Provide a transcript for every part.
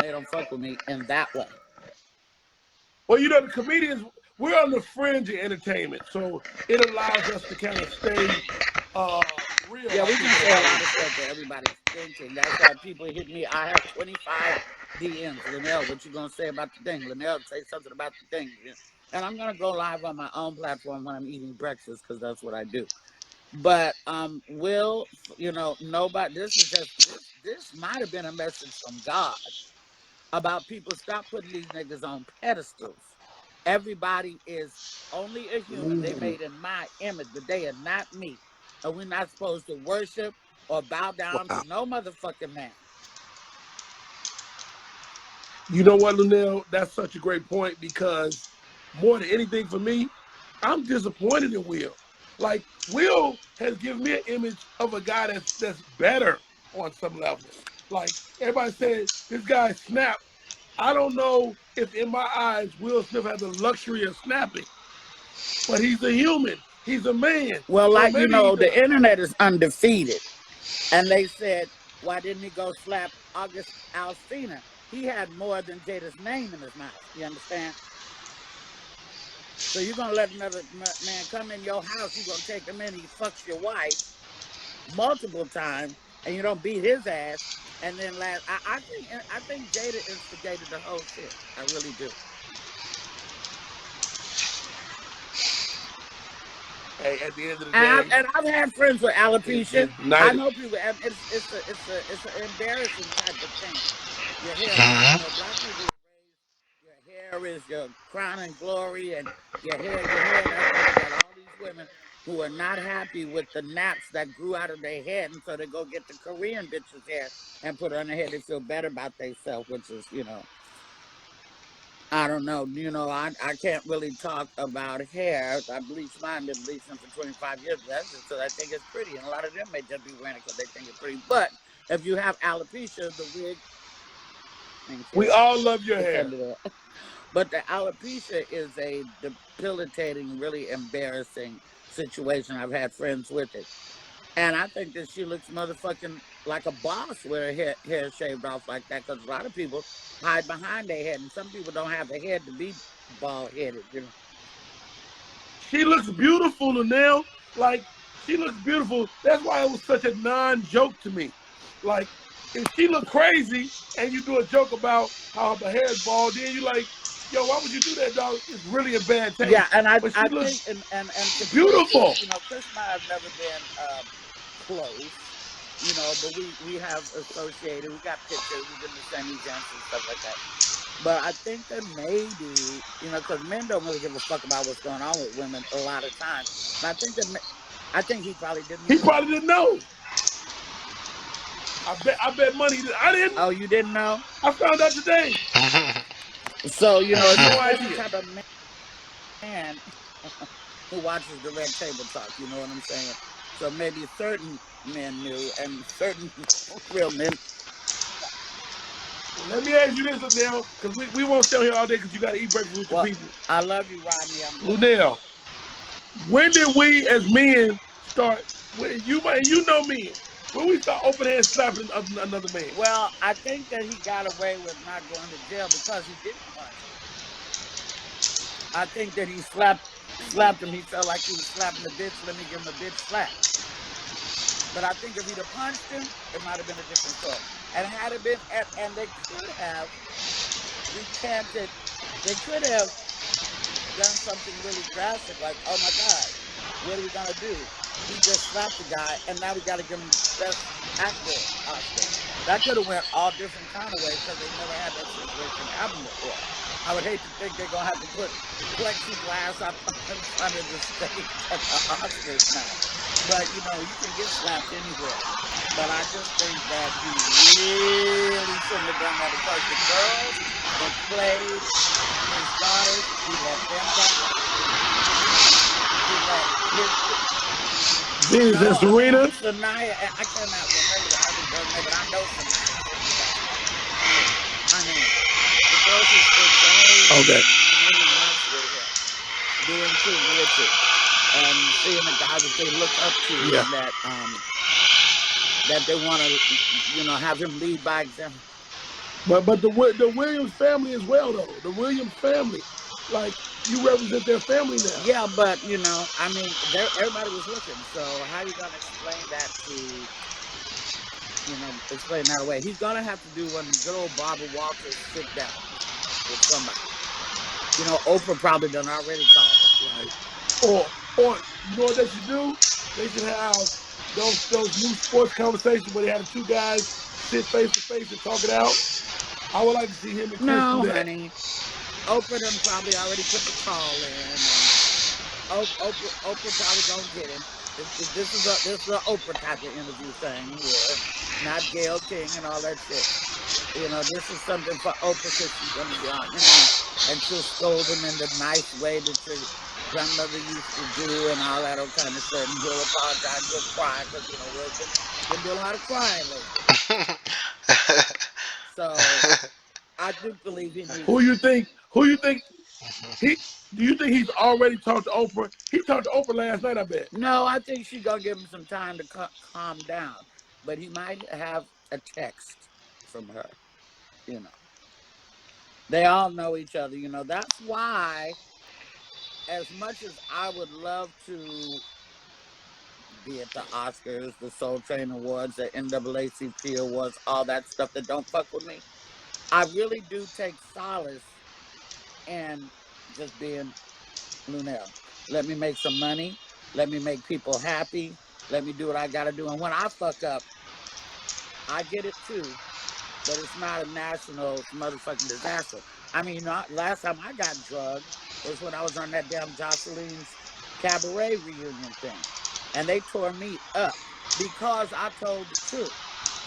They don't fuck with me in that way. Well, you know, the comedians, we're on the fringe of entertainment, so it allows us to kind of stay real, Yeah, I we think, can in a say a lot of lot of ways. stuff that everybody's thinking. That's why people hit me. I have 25 DMs. Luenell, what you gonna say about the thing? Luenell, say something about the thing. Yeah. And I'm gonna go live on my own platform when I'm eating breakfast because that's what I do. But will nobody? This is just this might have been a message from God about people stop putting these niggas on pedestals. Everybody is only a human. They Ooh, made in my image, but they are not me. And we're not supposed to worship or bow down to wow. no motherfucking man. You know what, Luenell? That's such a great point because more than anything for me, I'm disappointed in Will. Like Will has given me an image of a guy that's better on some levels. Like everybody said, this guy snapped. I don't know if in my eyes Will Smith has the luxury of snapping, but he's a human. He's a man. Well, So like maybe he the does. internet is undefeated, and they said, why didn't he go slap August Alsina? He had more than Jada's name in his mouth. You understand? So you're gonna let another man come in your house? You're gonna take him in? He fucks your wife multiple times, and you don't beat his ass. And then I think Jada instigated the whole shit. I really do. Hey, at the end of the And day, I've had friends with alopecia. it's I united. know people, and it's an embarrassing type of thing. Your hair, Mhm. black people your hair is your crown and glory, and your hair. That's why they got all these women who are not happy with the naps that grew out of their head, and so they go get the Korean bitches hair and put it on their head. They feel better about themselves, which is, I don't know. I can't really talk about hair. I bleached mine, been bleaching for 25 years. But that's just because I think it's pretty. And a lot of them may just be wearing it because they think it's pretty. But if you have alopecia, the wig, thank We you. all love your It's hair. under there. But the alopecia is a debilitating, really embarrassing situation. I've had friends with it. And I think that she looks motherfucking like a boss with her hair shaved off like that because a lot of people hide behind their head. And some people don't have the head to be bald headed. She looks beautiful now. Like she looks beautiful. That's why it was such a non-joke to me. Like if she look crazy and you do a joke about how her hair is bald, then you like, yo, why would you do that, dog? It's really a bad Yeah, taste. and I But she I looks think and to Chris beautiful. Chris and I have never been close, but we have associated. We got pictures. We've been to the same events and stuff like that. But I think that maybe because men don't really give a fuck about what's going on with women a lot of times. And I think he probably didn't He even know. probably didn't know. I bet money. I didn't. Oh, you didn't know? I found out today. So I had no that's the idea. type of man who watches the Red Table Talk. You know what I'm saying? So maybe certain men knew, and certain real men. Well, let me ask you this now, because we won't stay here all day because you got to eat breakfast with your Well, people. I love you, Rodney. I'm going. Lunell, when did we as men start? When you know men, when we start open hand slapping another man? Well, I think that he got away with not going to jail because he didn't punch him. I think that he slapped him. He felt like he was slapping the bitch. Let me give him a bitch slap. But I think if he'd have punched him, it might have been a different story. And had it been, and they could have recanted. They could have done something really drastic, like, oh my God, what are we gonna do? He just slapped the guy, and now we got to give him best actor Oscar. That could have went all different kind of ways because they never had that situation happen before. I would hate to think they're gonna have to put plexiglass up in front of the stage at the Oscars now. But you can get slapped anywhere. But I just think that he really shouldn't have done that because the girls that played his daughters, he let them down. He let his Venus and no, Serena. Sanaya. I cannot remember the other girl's name, but I know Sanaya should be down. I mean, the girls who spent so Okay. many months with him doing King Richard and seeing a guy that they look up to Yeah. and that they want to have him lead by example. But the Williams family as well though. The Williams family, like you represent their family now. Yeah, but I mean, everybody was looking. So how you gonna explain that to explain that away? He's gonna have to do one good old Barbara Walters sit downs with somebody. Oprah probably done already called him. Right. Or you know what they should do? They should have those new sports conversations where they have the two guys sit face to face and talk it out. I would like to see him and Chris do No, that. honey. Oprah done probably already put the call in, and Oprah probably gonna get him. This is a Oprah type of interview thing here, not Gayle King and all that shit. This is something for Oprah because she's gonna be on, and she'll scold him in the nice way that your grandmother used to do, and all that old kind of shit. And he'll apologize, he'll cry because we've been doing a lot of crying lately. So I do believe he needs. Who you think? Who you think he? Do you think he's already talked to Oprah? He talked to Oprah last night. I bet. No, I think she's gonna give him some time to calm down, but he might have a text from her. You know, they all know each other. That's why, as much as I would love to be at the Oscars, the Soul Train Awards, the NAACP Awards, all that stuff that don't fuck with me, I really do take solace in just being Luenell. Let me make some money. Let me make people happy. Let me do what I got to do. And when I fuck up, I get it too, but it's not a national motherfucking disaster. I mean, last time I got drugged was when I was on that damn Jocelyn's cabaret reunion thing. And they tore me up because I told the truth.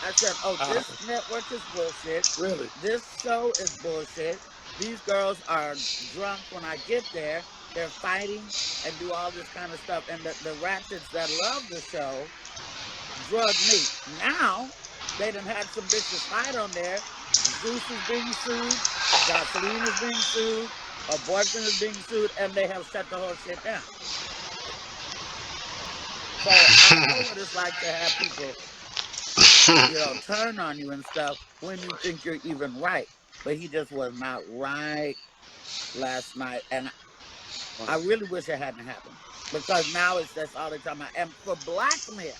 I said, oh, this network is bullshit. Really? This show is bullshit. These girls are drunk when I get there. They're fighting and do all this kind of stuff. And the ratchets that love the show drug me. Now, they done had some bitches fight on there. Zeus is being sued. Jocelyn is being sued. Her boyfriend is being sued. And they have shut the whole shit down. So I know what it's like to have people, turn on you and stuff when you think you're even right. But he just was not right last night. And I really wish it hadn't happened. Because now it's just all the time. And for black men,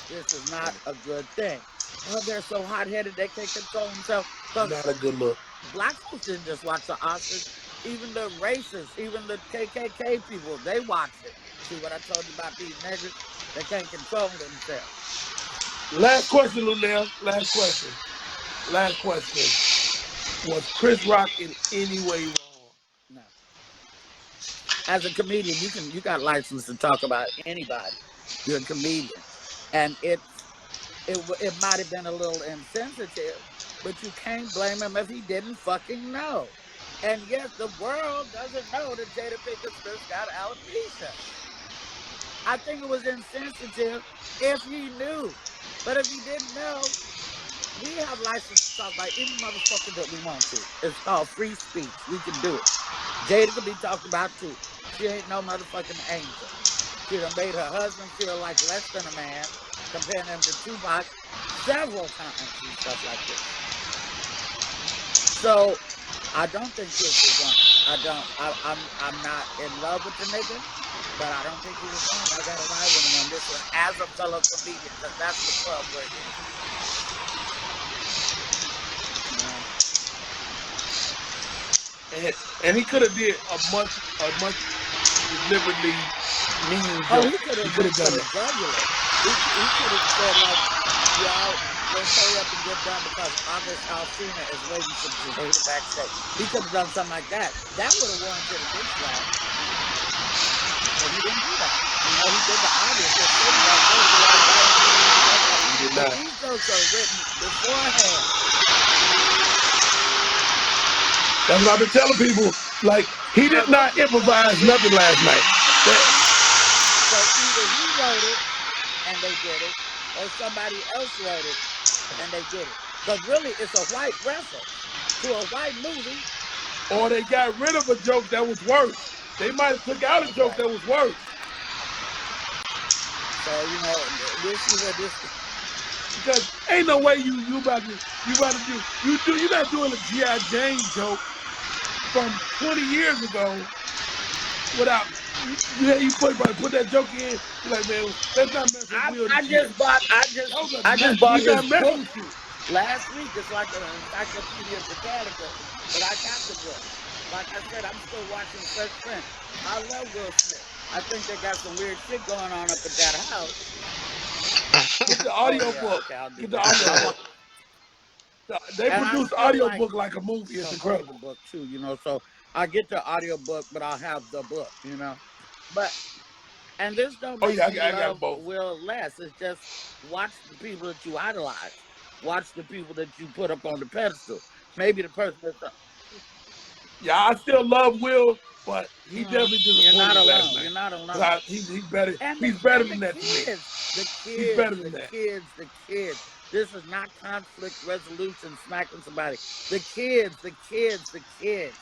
this is not a good thing. Oh, they're so hot-headed they can't control themselves. Not a good look. Black folks didn't just watch the Oscars. Even the racists, even the KKK people, they watched it. See what I told you about these niggas? They can't control themselves. Last question, Luenell. Last question. Last question. Was Chris Rock in any way wrong? No. As a comedian, you got license to talk about anybody. You're a comedian, and it might have been a little insensitive, but you can't blame him if he didn't fucking know. And yes, the world doesn't know that Jada Pinkett Smith got alopecia. I think it was insensitive if he knew. But if he didn't know, we have license to talk about any motherfucker that we want to. It's called free speech. We can do it. Jada could be talked about too. She ain't no motherfucking angel. She done made her husband feel like less than a man, comparing him to Tupac several times and stuff like this. So I don't think Chris was wrong. I'm not in love with the nigga, but I don't think he was wrong. I got to ride with him on this one as a fellow comedian, because that's the club we're in. And he could have did a much deliberately mean joke. Oh, he could have done that. He could have said like, y'all, let's hurry up and get done because August Alsina is waiting for Jada backstage. He could have done something like that. That would have warranted a big slap. But he didn't do that. He did the obvious. He did not. These jokes are written beforehand. That's what I've been telling people. Like, he did not improvise nothing last night. So either he wrote it and they did it, or somebody else wrote it and they did it. Because really, it's a white reference to a white movie. Or they got rid of a joke that was worse. They might have took out a joke that was worse. So, we'll see where this because ain't no way you're not doing a GI Jane joke from 20 years ago without you probably put that joke in. Be like, man, let's not mess with I Will I this just year. bought I just bought We his not messing book with you. last week. It's like an Encyclopedia Britannica, but I got the book. Like I said, I'm still watching Fresh Prince. I love Will Smith. I think they got some weird shit going on up at that house. Get the Oh audio yeah, book. okay, I'll do Get the that. audio book. They And I produce still audio like book like a movie. It's to hold the incredible. book too, So I get the audio book, but I'll have the book. But and this don't Oh make yeah, me I got them love both. Will less. It's just watch the people that you idolize. Watch the people that you put up on the pedestal. Maybe the person that's Yeah, I still love Will, but he definitely you're disappointed not me last alone. You're night. not alone. Cause he's better. And the He's better and the than that to me. kids, the He's kids, better than the that. kids, the kids. This is not conflict resolution smacking somebody. The kids, the kids, the kids.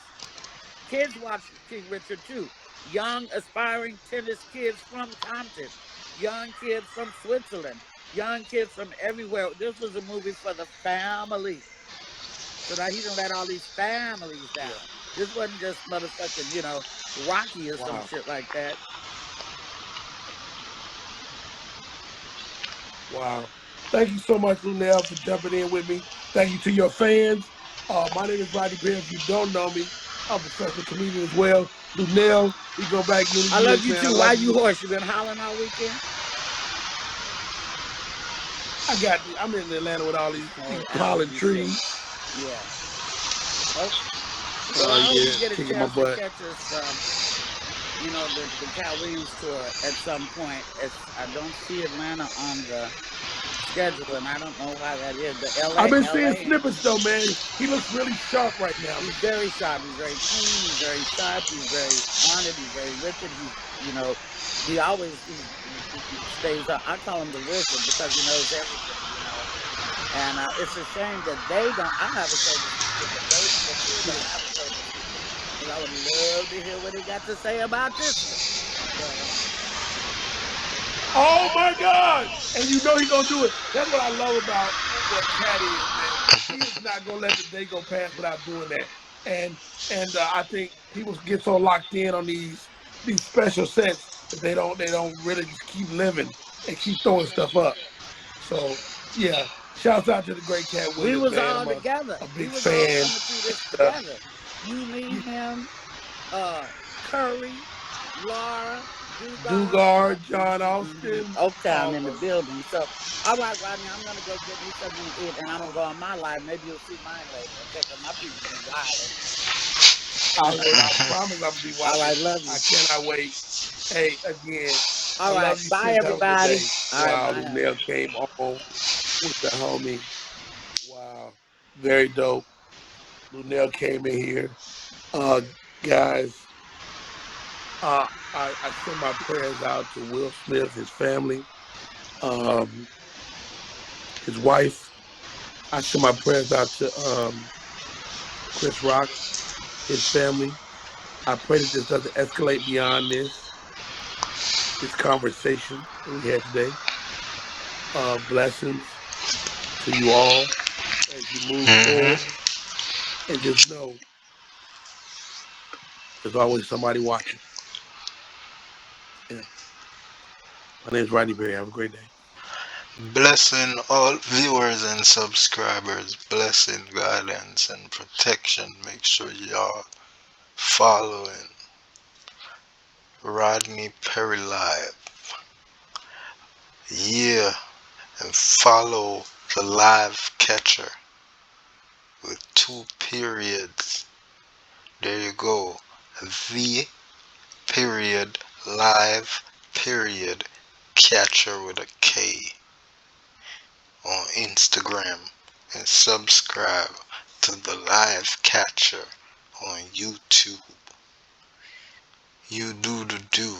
Kids watch King Richard too. Young, aspiring tennis kids from Compton, young kids from Switzerland, young kids from everywhere. This was a movie for the family. So now he didn't let all these families Yeah. down. This wasn't just motherfucking, Rocky or some Wow. shit like that. Wow. Thank you so much, Luenell, for jumping in with me. Thank you to your fans. My name is Rodney Perry. If you don't know me, I'm a professional comedian as well. Luenell, we go back many I love years, you man. I too. Why love you you. horse? You been hollering all weekend? I'm in Atlanta with all This these whole pollen allergy shit. trees. Yeah. Okay. Well, Oh I hope yeah, you get a kicking my chance to butt. catch us. The Cat Williams tour at some point. I don't see Atlanta on the schedule, and I don't know why that is. The I've LA, been seeing LA, snippets though, man. He looks really sharp right now. he's very sharp. He's very clean. He's very sharp. He's very on it. He's very with it. He always he stays up. I call him the wizard because he knows everything. And it's a shame that they don't. I have a favorite speaker, but the tour don't have a favorite speaker. Because I would love to hear what he got to say about this one. But Oh my God! And you know he gonna do it. That's what I love about what Cat is, man. He is not gonna let the day go past without doing that. And I think people get so locked in on these special sets that they don't really just keep living and keep throwing stuff up. So yeah, shouts out to the great Cat we Williams, was man. all I'm together. a We big was all fan. coming through this Uh, together. You, me, him, Curry, Laura, Dugard, Dugard, John Austin, Oaktown all in the of them. building. So, all right, Rodney, I'm gonna go get me something to eat, and I'm gonna go on my live. Maybe you'll see mine later. Okay, because my people be wilding. I will. I promise I'm gonna be All watching. right, love you. I cannot wait. Hey, again, I All right, love you, bye sis. Have a good everybody. day. All right, Wow, bye, honey. Luenell came on with the homie. Wow, very dope. Luenell came in here. Guys, I send my prayers out to Will Smith, his family, um, his wife. I send my prayers out to Chris Rock, his family. I pray that this doesn't escalate beyond this conversation that we had today. Blessings to you all as you move forward. Hmm. And just know there's always somebody watching. Yeah. My name is Rodney Berry. Have a great day. Blessing all viewers and subscribers. Blessing, guidance, and protection. Make sure y'all following Rodney Perry Live. Yeah, and follow the live catcher with two periods. There you go. The period live period catcher with a K on Instagram, and subscribe to the live catcher on YouTube. You do the do.